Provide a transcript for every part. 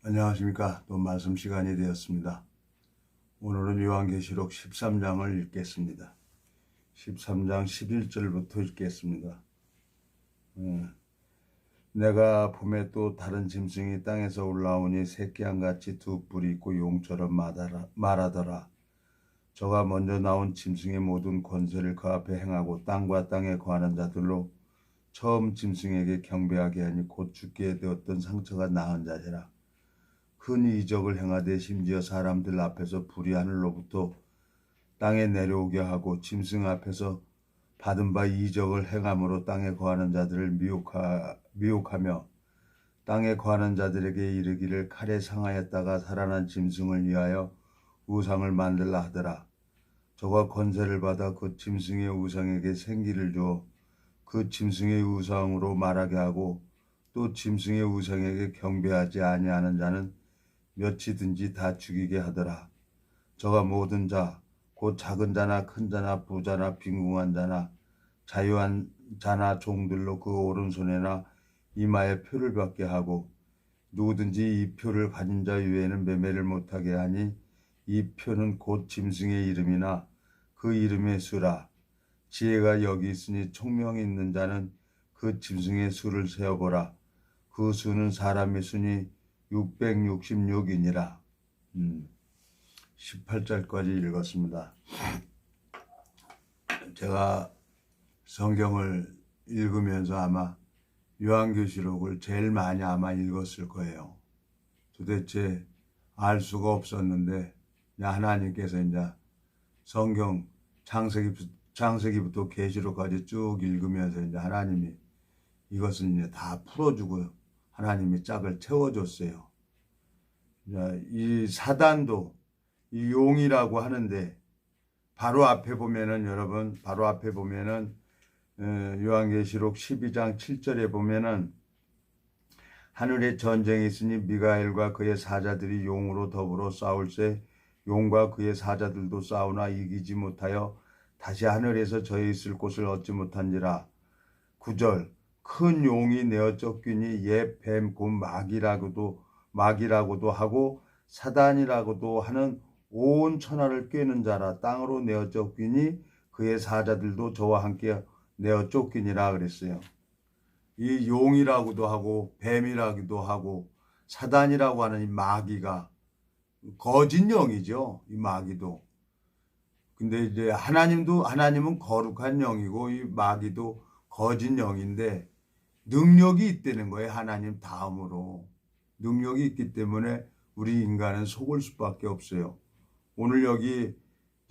안녕하십니까. 또 말씀 시간이 되었습니다. 오늘은 요한계시록 13장을 읽겠습니다. 13장 11절부터 읽겠습니다. 내가 봄에 또 다른 짐승이 땅에서 올라오니 새끼양같이 두 뿔이 있고 용처럼 말하더라. 저가 먼저 나온 짐승의 모든 권세를 그 앞에 행하고 땅과 땅에 거하는 자들로 처음 짐승에게 경배하게 하니 곧 죽게 되었던 상처가 나은 자리라. 큰 이적을 행하되 심지어 사람들 앞에서 불이 하늘로부터 땅에 내려오게 하고 짐승 앞에서 받은 바 이적을 행함으로 땅에 거하는 자들을 미혹하며 땅에 거하는 자들에게 이르기를 칼에 상하였다가 살아난 짐승을 위하여 우상을 만들라 하더라. 저가 권세를 받아 그 짐승의 우상에게 생기를 주어 그 짐승의 우상으로 말하게 하고 또 짐승의 우상에게 경배하지 아니하는 자는 몇이든지 다 죽이게 하더라. 저가 모든 자, 곧 작은 자나 큰 자나 부자나 빈궁한 자나 자유한 자나 종들로 그 오른손에나 이마에 표를 받게 하고 누구든지 이 표를 가진 자 외에는 매매를 못하게 하니 이 표는 곧 짐승의 이름이나 그 이름의 수라. 지혜가 여기 있으니 총명이 있는 자는 그 짐승의 수를 세어보라. 그 수는 사람의 수니 666이니라. 18절까지 읽었습니다. 제가 성경을 읽으면서 아마 요한계시록을 제일 많이 아마 읽었을 거예요. 도대체 알 수가 없었는데 하나님께서 이제 성경 창세기부터 계시록까지 쭉 읽으면서 이제 하나님이 이것은 이제 다 풀어주고 하나님이 짝을 채워줬어요. 이 사단도 이 용이라고 하는데 바로 앞에 보면은 여러분 바로 앞에 보면은 요한계시록 12장 7절에 보면은 하늘에 전쟁이 있으니 미가엘과 그의 사자들이 용으로 더불어 싸울세 용과 그의 사자들도 싸우나 이기지 못하여 다시 하늘에서 저희 있을 곳을 얻지 못한지라. 9절 큰 용이 내어 쫓기니 옛 뱀 곧 마귀라고도 하고 사단이라고도 하는 온 천하를 꿰는 자라. 땅으로 내어 쫓기니 그의 사자들도 저와 함께 내어 쫓기니라 그랬어요. 이 용이라고도 하고 뱀이라고도 하고 사단이라고 하는 이 마귀가 거짓 영이죠. 이 마귀도. 근데 이제 하나님은 거룩한 영이고 이 마귀도 거짓 영인데 능력이 있다는 거예요. 하나님 다음으로. 능력이 있기 때문에 우리 인간은 속을 수밖에 없어요. 오늘 여기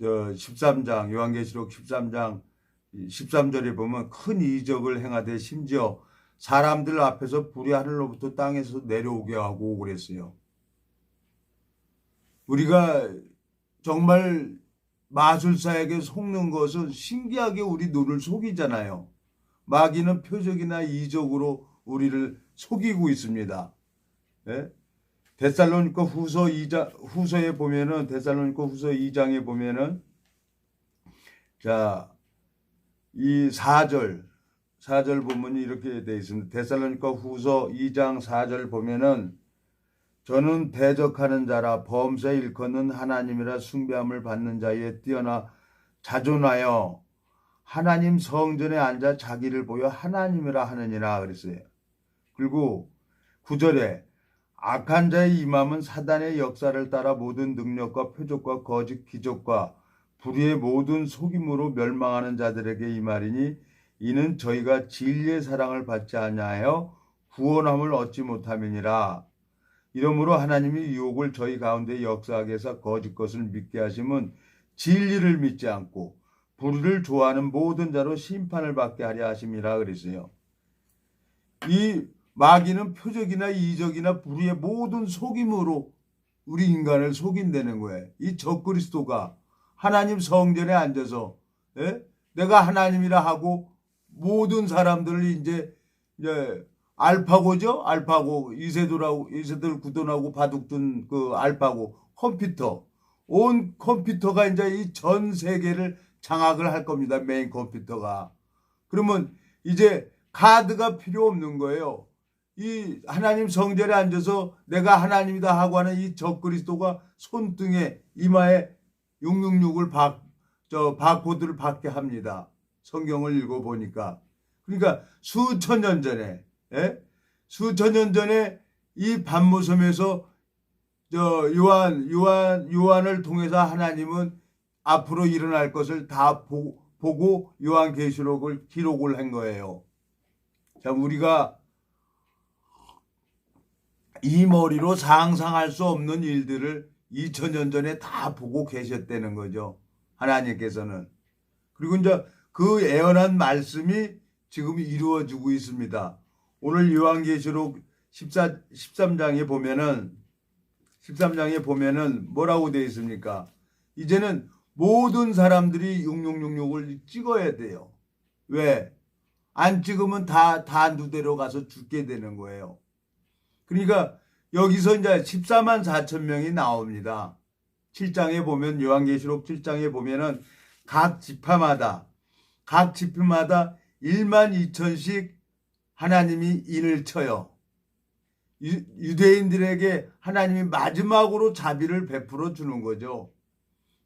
13장 요한계시록 13장 13절에 보면 큰 이적을 행하되 심지어 사람들 앞에서 불이 하늘로부터 땅에서 내려오게 하고 그랬어요. 우리가 정말 마술사에게 속는 것은 신기하게 우리 눈을 속이잖아요. 마귀는 표적이나 이적으로 우리를 속이고 있습니다. 예? 데살로니가 후서에 보면은 데살로니가 후서 2장에 보면은 자, 이 4절 본문이 이렇게 되어 있습니다. 데살로니가 후서 2장 4절 보면은 저는 대적하는 자라 범죄 일컫는 하나님이라 숭배함을 받는 자에 뛰어나 자존하여 하나님 성전에 앉아 자기를 보여 하나님이라 하느니라 그랬어요. 그리고 9절에 악한 자의 임함은 사단의 역사를 따라 모든 능력과 표적과 거짓 기적과 불의의 모든 속임으로 멸망하는 자들에게 이 말이니 이는 저희가 진리의 사랑을 받지 아니하여 구원함을 얻지 못함이니라. 이러므로 하나님이 유혹을 저희 가운데 역사하게 해서 거짓 것을 믿게 하심은 진리를 믿지 않고 불의를 좋아하는 모든 자로 심판을 받게 하려 하심이라 그랬어요. 이 마귀는 표적이나 이적이나 불의의 모든 속임으로 우리 인간을 속인다는 거예요. 이 적그리스도가 하나님 성전에 앉아서 내가 하나님이라 하고 모든 사람들을 이제 알파고죠. 알파고 이세돌 구돈하고 바둑둔 그 알파고 컴퓨터 온 컴퓨터가 이제 이 전 세계를 장악을 할 겁니다. 메인 컴퓨터가. 그러면 이제 카드가 필요 없는 거예요. 이 하나님 성전에 앉아서 내가 하나님이다 하고 하는 이 적그리스도가 손등에 이마에 666을 바코드를 받게 합니다. 성경을 읽어보니까. 그러니까 수천 년 전에, 예? 수천 년 전에 이 반모섬에서 요한을 통해서 하나님은 앞으로 일어날 것을 다 보고 요한계시록을 기록을 한 거예요. 자, 우리가 이 머리로 상상할 수 없는 일들을 2000년 전에 다 보고 계셨다는 거죠. 하나님께서는. 그리고 이제 그 예언한 말씀이 지금 이루어지고 있습니다. 오늘 요한계시록 13장에 보면은 뭐라고 되어 있습니까? 이제는 모든 사람들이 6666을 찍어야 돼요. 왜? 안 찍으면 다 두 대로 가서 죽게 되는 거예요. 그러니까 여기서 이제 14만 4천 명이 나옵니다. 7장에 보면, 요한계시록 7장에 보면은 각 지파마다 1만 2천씩 하나님이 인을 쳐요. 유대인들에게 하나님이 마지막으로 자비를 베풀어 주는 거죠.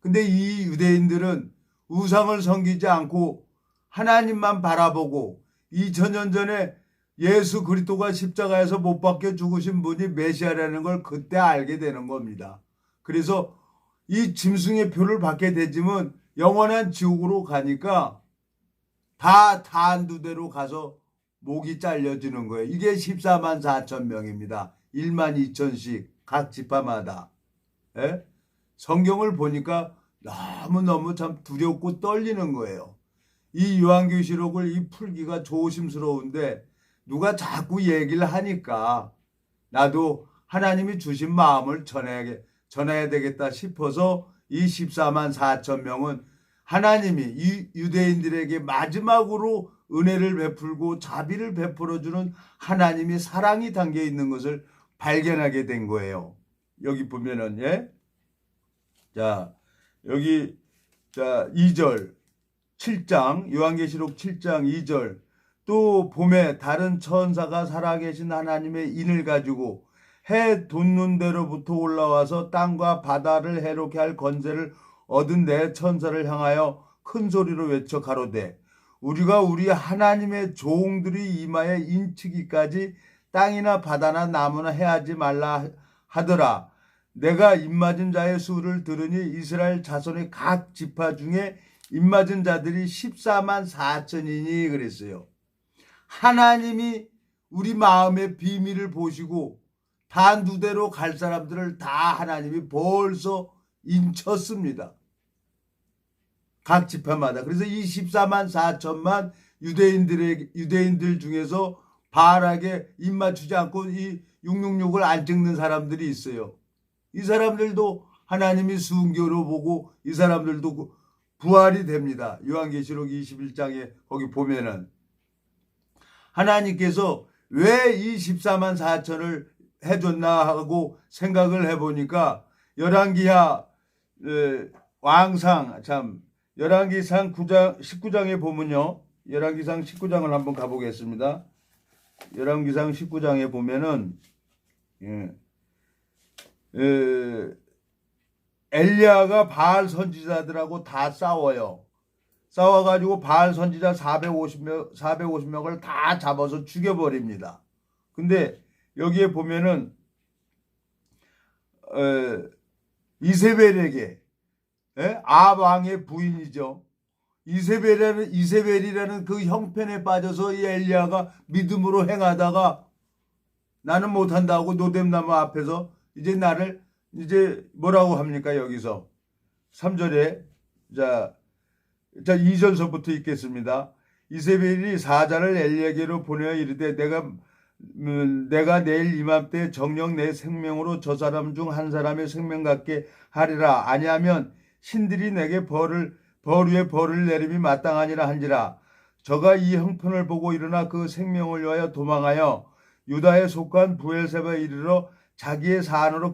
근데 이 유대인들은 우상을 섬기지 않고 하나님만 바라보고 2000년 전에 예수 그리스도가 십자가에서 못 박혀 죽으신 분이 메시아라는 걸 그때 알게 되는 겁니다. 그래서 이 짐승의 표를 받게 되지만 영원한 지옥으로 가니까 다 한두 대로 가서 목이 잘려지는 거예요. 이게 14만 4천 명입니다. 1만 2천씩 각 지파마다. 예? 성경을 보니까 너무너무 참 두렵고 떨리는 거예요. 이 요한계시록을 이 풀기가 조심스러운데 누가 자꾸 얘기를 하니까 나도 하나님이 주신 마음을 전해야 되겠다 싶어서 이 14만 4천 명은 하나님이 이 유대인들에게 마지막으로 은혜를 베풀고 자비를 베풀어주는 하나님의 사랑이 담겨 있는 것을 발견하게 된 거예요. 여기 보면은, 예? 자, 여기, 2절, 7장, 요한계시록 7장 2절. 또 봄에 다른 천사가 살아계신 하나님의 인을 가지고 해 돋는 데로부터 올라와서 땅과 바다를 해롭게 할 권세를 얻은 내 천사를 향하여 큰 소리로 외쳐 가로되 우리가 우리 하나님의 종들이 이마에 인치기까지 땅이나 바다나 나무나 해하지 말라 하더라. 내가 입맞은 자의 수를 들으니 이스라엘 자손의 각 지파 중에 입맞은 자들이 14만 4천이니 그랬어요. 하나님이 우리 마음의 비밀을 보시고 단2 대로 갈 사람들을 다 하나님이 벌써 인쳤습니다. 각 지파마다. 그래서 이 14만 4천만 유대인들 중에서 바알에게 입 맞추지 않고 이 666을 안 찍는 사람들이 있어요. 이 사람들도 하나님이 순교로 보고 이 사람들도 부활이 됩니다. 요한계시록 21장에 거기 보면은 하나님께서 왜 이 14만 4천을 해줬나 하고 생각을 해보니까 열왕기하 왕상 열왕기상 19장에 보면요. 열왕기상 19장을 한번 가보겠습니다. 열왕기상 19장에 보면은 엘리야가 바알 선지자들하고 다 싸워요. 싸워가지고 바알 선지자 450명을 다 잡아서 죽여버립니다. 근데 여기에 보면은 이세벨에게 아합 왕의 부인이죠. 이세벨이라는 그 형편에 빠져서 이 엘리야가 믿음으로 행하다가 나는 못한다고 노뎀나무 앞에서 이제 뭐라고 합니까? 여기서 3절에 자 2절서부터 읽겠습니다. 이세벨이 사자를 엘리야에게로 보내어 이르되 내가 내일 이맘때 정녕 내 생명으로 저 사람 중 한 사람의 생명 같게 하리라. 아니하면 신들이 내게 벌 위에 벌을 내림이 마땅하니라 한지라. 저가 이 형편을 보고 일어나 그 생명을 위하여 도망하여 유다에 속한 부엘세바에 이르러 자기의 산으로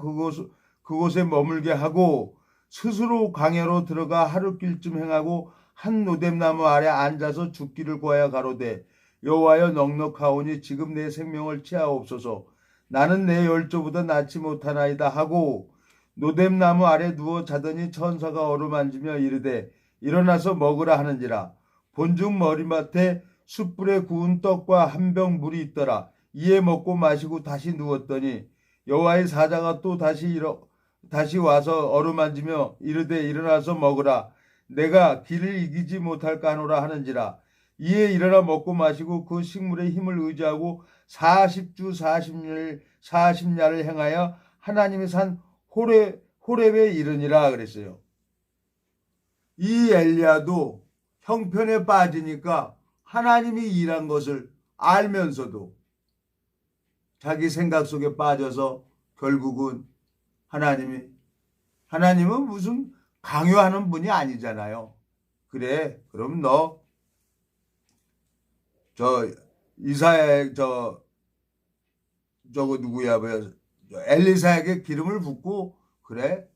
그곳에 머물게 하고 스스로 광야로 들어가 하루길쯤 행하고 한 노뎀나무 아래 앉아서 죽기를 구하여 가로되 여호와여 넉넉하오니 지금 내 생명을 취하옵소서. 나는 내 열조보다 낫지 못하나이다 하고 노뎀나무 아래 누워 자더니 천사가 어루만지며 이르되 일어나서 먹으라 하는지라. 본중 머리맡에 숯불에 구운 떡과 한 병 물이 있더라. 이에 먹고 마시고 다시 누웠더니 여호와의 사자가 또 다시 와서 어루만지며 이르되 일어나서 먹으라. 내가 길을 이기지 못할까 하노라 하는지라. 이에 일어나 먹고 마시고 그 식물의 힘을 의지하고 40주 40야를 행하여 하나님이 산 호렙에 이르니라 그랬어요. 이 엘리야도 형편에 빠지니까 하나님이 일한 것을 알면서도 자기 생각 속에 빠져서 결국은 하나님은 무슨 강요하는 분이 아니잖아요. 그래, 그럼 너 저거 누구야, 엘리사에게 기름을 붓고 그래,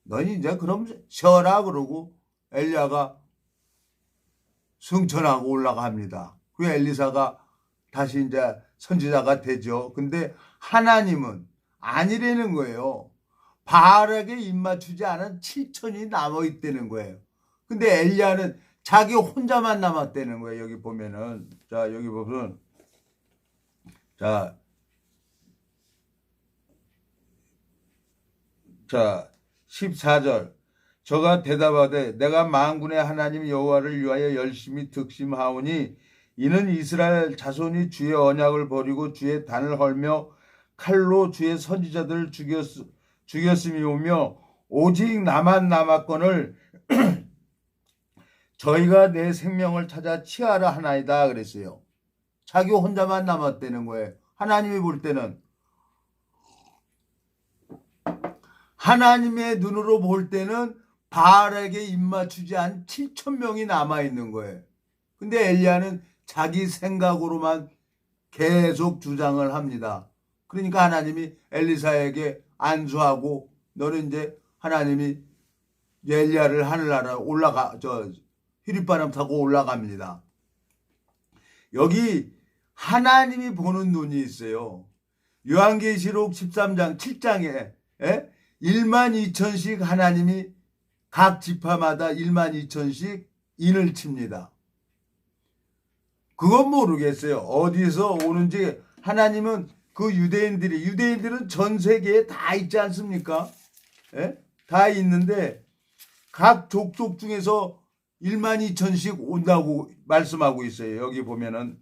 넌 이제 그럼 쉬어라 그러고 엘리야가 승천하고 올라갑니다. 그 엘리사가 다시 이제 선지자가 되죠. 근데 하나님은 아니라는 거예요. 바알에게 입맞추지 않은 7천이 남아있다는 거예요. 근데 엘리야는 자기 혼자만 남았다는 거예요. 여기 보면은. 자, 여기 보면. 자, 14절. 저가 대답하되 내가 만군의 하나님 여호와를 위하여 열심히 득심하오니 이는 이스라엘 자손이 주의 언약을 버리고 주의 단을 헐며 칼로 주의 선지자들을 죽였음이오며 오직 나만 남았거늘 저희가 내 생명을 찾아 취하라 하나이다 그랬어요. 자기 혼자만 남았다는 거예요. 하나님이 볼 때는, 하나님의 눈으로 볼 때는 바알에게 입맞추지 않은 7,000명이 남아있는 거예요. 근데 엘리야는 자기 생각으로만 계속 주장을 합니다. 그러니까 하나님이 엘리사에게 안수하고 너는 이제 하나님이 엘리야를 하늘나라 히릿바람 타고 올라갑니다. 여기 하나님이 보는 눈이 있어요. 요한계시록 13장 7장에 12,000씩 하나님이 각 지파마다 12,000씩 인을 칩니다. 그건 모르겠어요. 어디서 오는지. 하나님은 그 유대인들은 전 세계에 다 있지 않습니까? 다 있는데 각 족속 중에서 12,000씩 온다고 말씀하고 있어요. 여기 보면은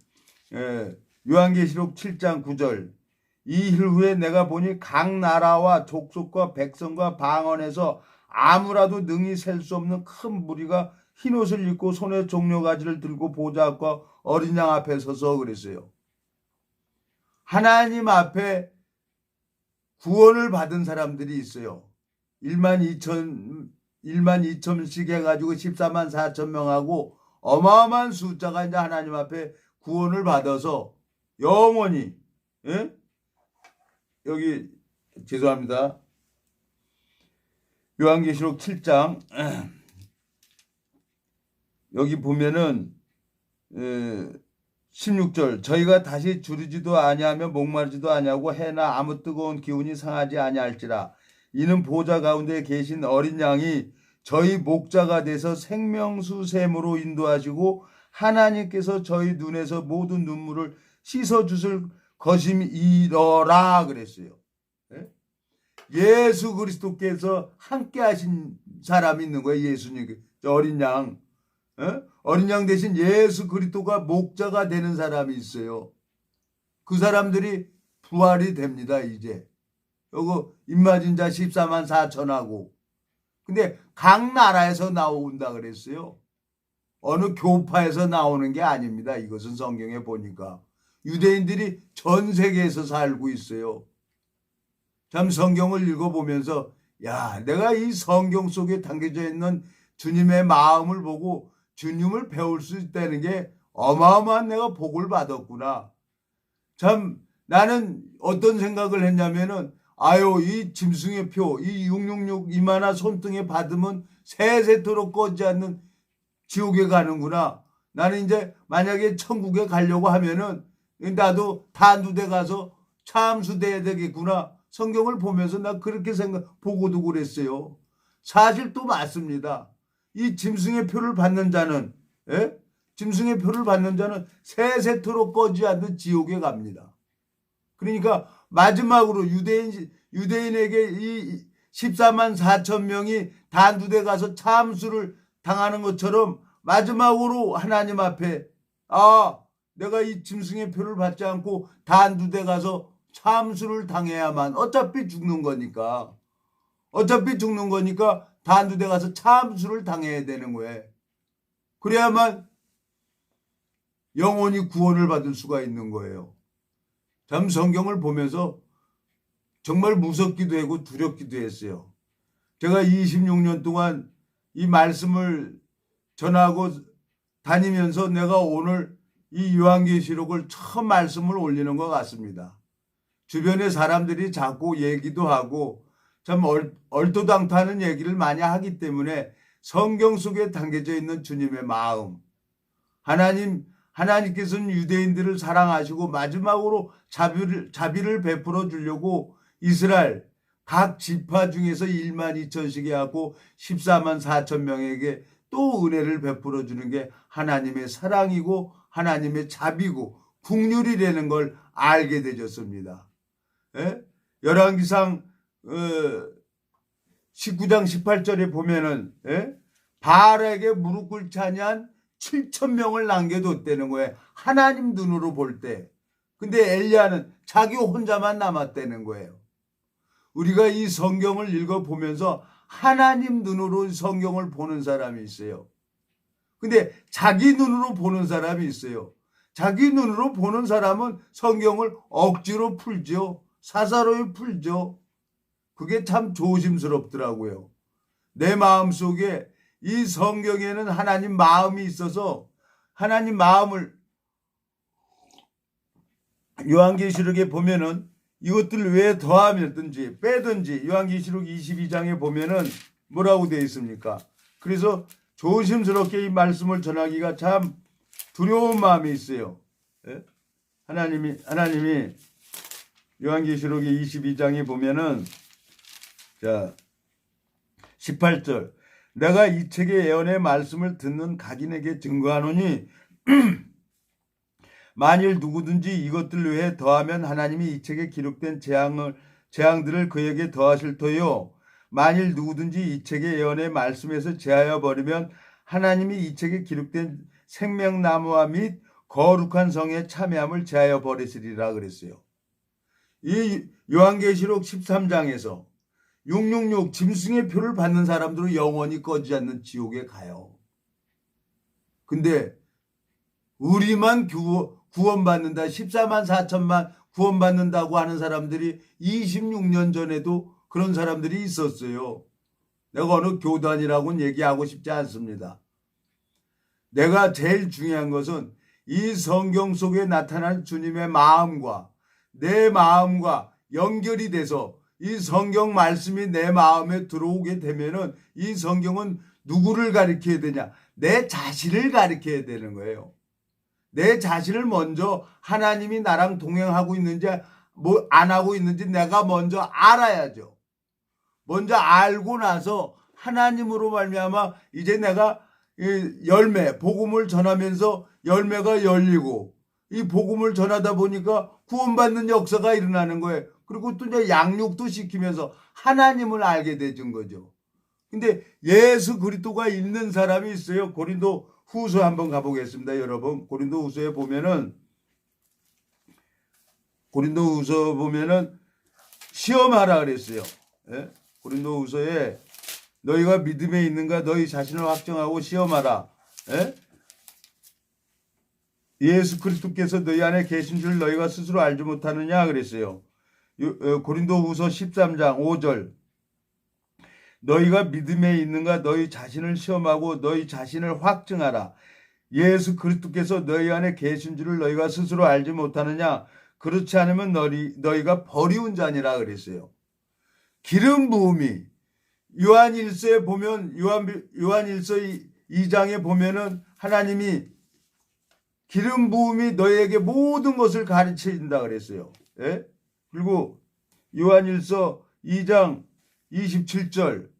요한계시록 7장 9절. 이 일 후에 내가 보니 각 나라와 족속과 백성과 방언에서 아무라도 능히 셀 수 없는 큰 무리가 흰옷을 입고 손에 종려가지를 들고 보좌 앞과 어린 양 앞에 서서 그랬어요. 하나님 앞에 구원을 받은 사람들이 있어요. 12,000씩 해가지고 14만 4천 명하고 어마어마한 숫자가 이제 하나님 앞에 구원을 받아서 영원히, 여기 죄송합니다. 요한계시록 7장 여기 보면은 16절. 저희가 다시 주르지도 아니하며 목마르지도 아니하고 해나 아무 뜨거운 기운이 상하지 아니할지라. 이는 보좌 가운데 계신 어린 양이 저희 목자가 돼서 생명수 샘으로 인도하시고 하나님께서 저희 눈에서 모든 눈물을 씻어주실 것임이러라 그랬어요. 예수 그리스도께서 함께 하신 사람이 있는 거예요. 예수님, 어린 양. 어린 양 대신 예수 그리스도가 목자가 되는 사람이 있어요. 그 사람들이 부활이 됩니다. 이제 요거 임마진 자 14만 4천하고. 근데 각 나라에서 나온다 그랬어요. 어느 교파에서 나오는 게 아닙니다. 이것은 성경에 보니까 유대인들이 전 세계에서 살고 있어요. 참 성경을 읽어보면서 내가 이 성경 속에 담겨져 있는 주님의 마음을 보고 주님을 배울 수 있다는 게 어마어마한 내가 복을 받았구나. 참 나는 어떤 생각을 했냐면은 이 짐승의 표, 이 666 이만한 손등에 받으면 세세토록 꺼지 않는 지옥에 가는구나. 나는 이제 만약에 천국에 가려고 하면은 나도 단두대 가서 참수돼야 되겠구나. 성경을 보면서 나 그렇게 보고도 그랬어요. 사실 또 맞습니다. 이 짐승의 표를 받는 자는, 예? 짐승의 표를 받는 자는 세세토록 꺼지 않는 지옥에 갑니다. 그러니까 마지막으로 유대인에게 이 14만 4천 명이 단두대 가서 참수를 당하는 것처럼 마지막으로 하나님 앞에 내가 이 짐승의 표를 받지 않고 단두대 가서 참수를 당해야만 어차피 죽는 거니까 단두대 가서 참수를 당해야 되는 거예요. 그래야만 영원히 구원을 받을 수가 있는 거예요. 참 성경을 보면서 정말 무섭기도 하고 두렵기도 했어요. 제가 26년 동안 이 말씀을 전하고 다니면서 내가 오늘 이 요한계시록을 처음 말씀을 올리는 것 같습니다. 주변에 사람들이 자꾸 얘기도 하고 참 얼토당토하는 얘기를 많이 하기 때문에 성경 속에 담겨져 있는 주님의 마음, 하나님께서는 유대인들을 사랑하시고 마지막으로 자비를 베풀어 주려고 이스라엘 각 지파 중에서 1만 2천씩 해갖고 14만 4천 명에게 또 은혜를 베풀어 주는 게 하나님의 사랑이고 하나님의 자비고 긍휼이라는 걸 알게 되졌습니다. 예? 열왕기상 19장 18절에 보면은 바알에게 무릎 꿇지 아니한 7천 명을 남겨뒀다는 거예요. 하나님 눈으로 볼 때. 근데 엘리야는 자기 혼자만 남았다는 거예요. 우리가 이 성경을 읽어보면서 하나님 눈으로 성경을 보는 사람이 있어요. 근데 자기 눈으로 보는 사람이 있어요. 자기 눈으로 보는 사람은 성경을 억지로 풀죠. 사사로이 풀죠. 그게 참 조심스럽더라고요. 내 마음속에 이 성경에는 하나님 마음이 있어서 하나님 마음을 요한계시록에 보면은 이것들 왜 더하면든지 빼든지 요한계시록 22장에 보면은 뭐라고 되어 있습니까? 그래서 조심스럽게 이 말씀을 전하기가 참 두려운 마음이 있어요. 예? 하나님이 요한계시록의 22장에 보면은 자 18절 내가 이 책의 예언의 말씀을 듣는 각인에게 증거하노니 만일 누구든지 이것들 외에 더하면 하나님이 이 책에 기록된 재앙들을 그에게 더하실 터요. 만일 누구든지 이 책의 예언의 말씀에서 제하여 버리면 하나님이 이 책에 기록된 생명나무와 및 거룩한 성의 참여함을 제하여 버리시리라 그랬어요. 이 요한계시록 13장에서 666 짐승의 표를 받는 사람들은 영원히 꺼지지 않는 지옥에 가요. 근데 우리만 구원받는다 14만 4천만 구원받는다고 하는 사람들이 26년 전에도 그런 사람들이 있었어요. 내가 어느 교단이라고는 얘기하고 싶지 않습니다. 내가 제일 중요한 것은 이 성경 속에 나타난 주님의 마음과 내 마음과 연결이 돼서 이 성경 말씀이 내 마음에 들어오게 되면은 이 성경은 누구를 가리켜야 되냐? 내 자신을 가리켜야 되는 거예요. 내 자신을 먼저 하나님이 나랑 동행하고 있는지 뭐 안 하고 있는지 내가 먼저 알아야죠. 먼저 알고 나서 하나님으로 말미암아 이제 내가 복음을 전하면서 열매가 열리고 이 복음을 전하다 보니까 구원받는 역사가 일어나는 거예요. 그리고 또 이제 양육도 시키면서 하나님을 알게 되준 거죠. 근데 예수 그리스도가 있는 사람이 있어요. 고린도 후서 한번 가보겠습니다. 여러분 고린도 후서에 보면은 시험하라 그랬어요. 예? 고린도 후서에 너희가 믿음에 있는가 너희 자신을 확정하고 시험하라. 예? 예수 그리스도께서 너희 안에 계신 줄 너희가 스스로 알지 못하느냐 그랬어요. 고린도 후서 13장 5절 너희가 믿음에 있는가 너희 자신을 시험하고 너희 자신을 확증하라. 예수 그리스도께서 너희 안에 계신 줄을 너희가 스스로 알지 못하느냐. 그렇지 않으면 너희가 버리운 자니라 그랬어요. 기름 부음이 요한일서에 보면 요한일서 2장에 보면은 하나님이 기름 부음이 너희에게 모든 것을 가르쳐준다 그랬어요. 예? 그리고 요한일서 2장 27절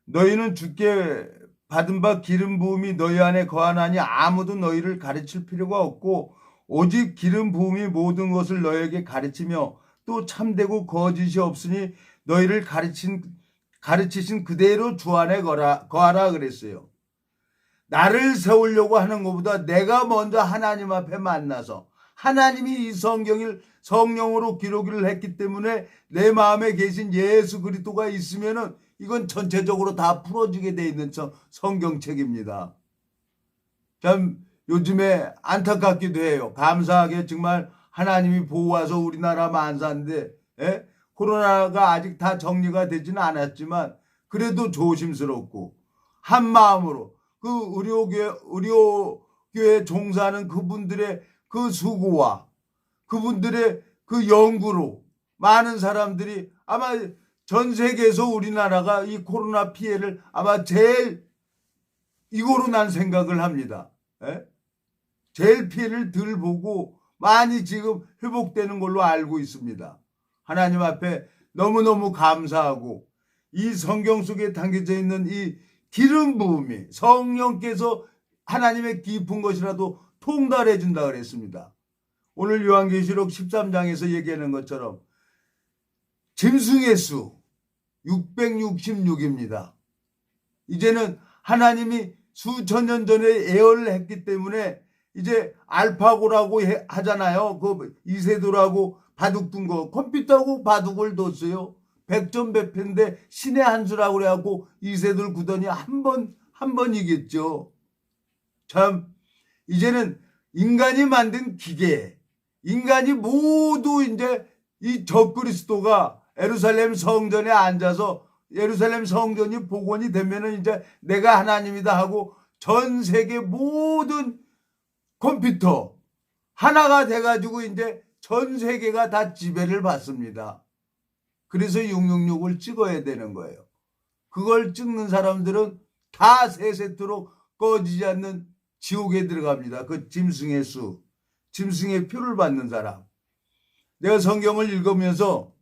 너희는 주께 받은 바 기름 부음이 너희 안에 거하나니 아무도 너희를 가르칠 필요가 없고 오직 기름 부음이 모든 것을 너희에게 가르치며 또 참되고 거짓이 없으니 너희를 가르치신 그대로 주 안에 거하라 그랬어요. 나를 세우려고 하는 것보다 내가 먼저 하나님 앞에 만나서 하나님이 이 성령으로 기록을 했기 때문에 내 마음에 계신 예수 그리스도가 있으면은 이건 전체적으로 다 풀어지게 돼 있는 성경책입니다. 참 요즘에 안타깝기도 해요. 감사하게 정말 하나님이 보호와서 우리나라 만사인데 코로나가 아직 다 정리가 되지는 않았지만 그래도 조심스럽고 한 마음으로 그 의료교회 종사하는 그분들의 그 수고와 그분들의 그 연구로 많은 사람들이 아마 전 세계에서 우리나라가 이 코로나 피해를 아마 제일 이거로 난 생각을 합니다. 제일 피해를 덜 보고 많이 지금 회복되는 걸로 알고 있습니다. 하나님 앞에 너무너무 감사하고 이 성경 속에 담겨져 있는 이 기름 부음이 성령께서 하나님의 깊은 것이라도 통달해 준다 그랬습니다. 오늘 요한계시록 13장에서 얘기하는 것처럼 짐승의 수 666입니다. 이제는 하나님이 수천 년 전에 예언을 했기 때문에 이제 알파고라고 하잖아요. 그 이세돌하고 바둑 둔 거 컴퓨터하고 바둑을 뒀어요. 백전백패인데 신의 한 수라고 그래갖고 이세돌 구더니 한 번 이겼죠. 참 이제는 인간이 만든 기계, 인간이 모두 이제 이 적그리스도가 예루살렘 성전에 앉아서 예루살렘 성전이 복원이 되면은 이제 내가 하나님이다 하고 전 세계 모든 컴퓨터 하나가 돼가지고 이제 전 세계가 다 지배를 받습니다. 그래서 666을 찍어야 되는 거예요. 그걸 찍는 사람들은 다 세세토록 꺼지지 않는 지옥에 들어갑니다. 그 짐승의 수, 짐승의 표를 받는 사람. 내가 성경을 읽으면서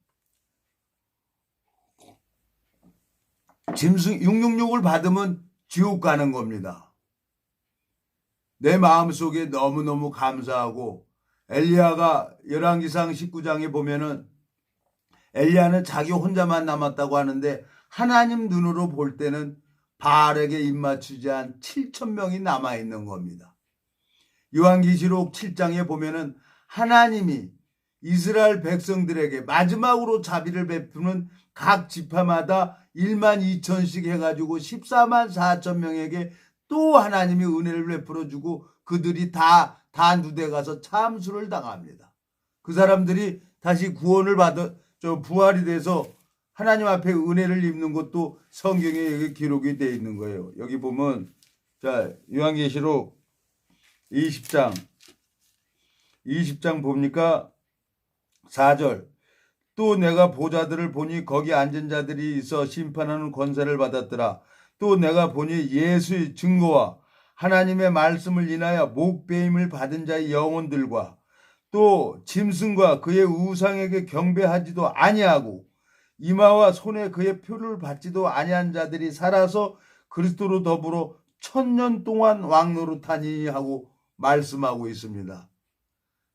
짐승 666을 받으면 지옥 가는 겁니다. 내 마음속에 너무너무 감사하고 엘리야가 열왕기상 19장에 보면은 엘리야는 자기 혼자만 남았다고 하는데 하나님 눈으로 볼 때는 바알에게 입맞추지 않은 7,000명이 남아있는 겁니다. 요한계시록 7장에 보면은 하나님이 이스라엘 백성들에게 마지막으로 자비를 베푸는 각 지파마다 12,000씩 해가지고 14만 4천 명에게 또 하나님이 은혜를 베풀어주고 그들이 다 누대 가서 참수를 당합니다. 그 사람들이 다시 구원을 부활이 돼서 하나님 앞에 은혜를 입는 것도 성경에 여기 기록이 되어 있는 거예요. 여기 보면 자 요한계시록 20장 보니까 4절 또 내가 보좌들을 보니 거기 앉은 자들이 있어 심판하는 권세를 받았더라. 또 내가 보니 예수의 증거와 하나님의 말씀을 인하여 목배임을 받은 자의 영혼들과 또 짐승과 그의 우상에게 경배하지도 아니하고 이마와 손에 그의 표를 받지도 아니한 자들이 살아서 그리스도로 더불어 1000년 동안 왕노릇하니 하고 말씀하고 있습니다.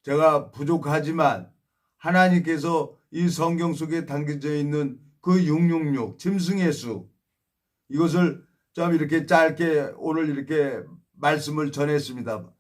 제가 부족하지만 하나님께서 이 성경 속에 담겨져 있는 그 666 짐승의 수 이것을 좀 이렇게 짧게 오늘 이렇게 말씀을 전했습니다.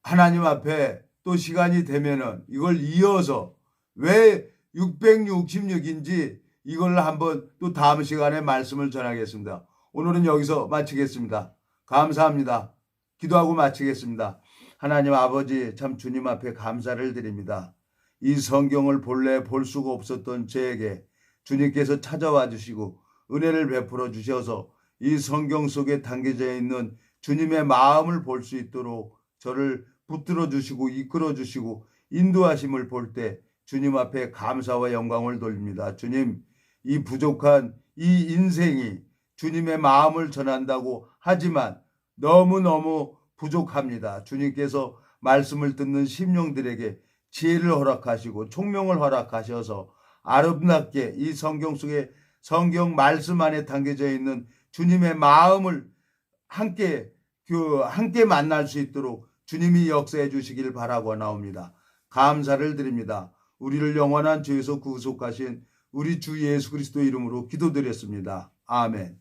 하나님 앞에 또 시간이 되면은 이걸 이어서 왜 666인지 이걸 한번 또 다음 시간에 말씀을 전하겠습니다. 오늘은 여기서 마치겠습니다. 감사합니다. 기도하고 마치겠습니다. 하나님 아버지 참 주님 앞에 감사를 드립니다. 이 성경을 본래 볼 수가 없었던 저에게 주님께서 찾아와 주시고 은혜를 베풀어 주셔서 이 성경 속에 담겨져 있는 주님의 마음을 볼 수 있도록 저를 붙들어 주시고 이끌어 주시고 인도하심을 볼 때 주님 앞에 감사와 영광을 돌립니다. 주님, 이 부족한 이 인생이 주님의 마음을 전한다고 하지만 너무너무 부족합니다. 주님께서 말씀을 듣는 심령들에게 지혜를 허락하시고 총명을 허락하셔서 아름답게 이 성경 속에 성경 말씀 안에 담겨져 있는 주님의 마음을 함께 만날 수 있도록 주님이 역사해 주시길 바라고 나옵니다. 감사를 드립니다. 우리를 영원한 죄에서 구속하신 우리 주 예수 그리스도 이름으로 기도드렸습니다. 아멘.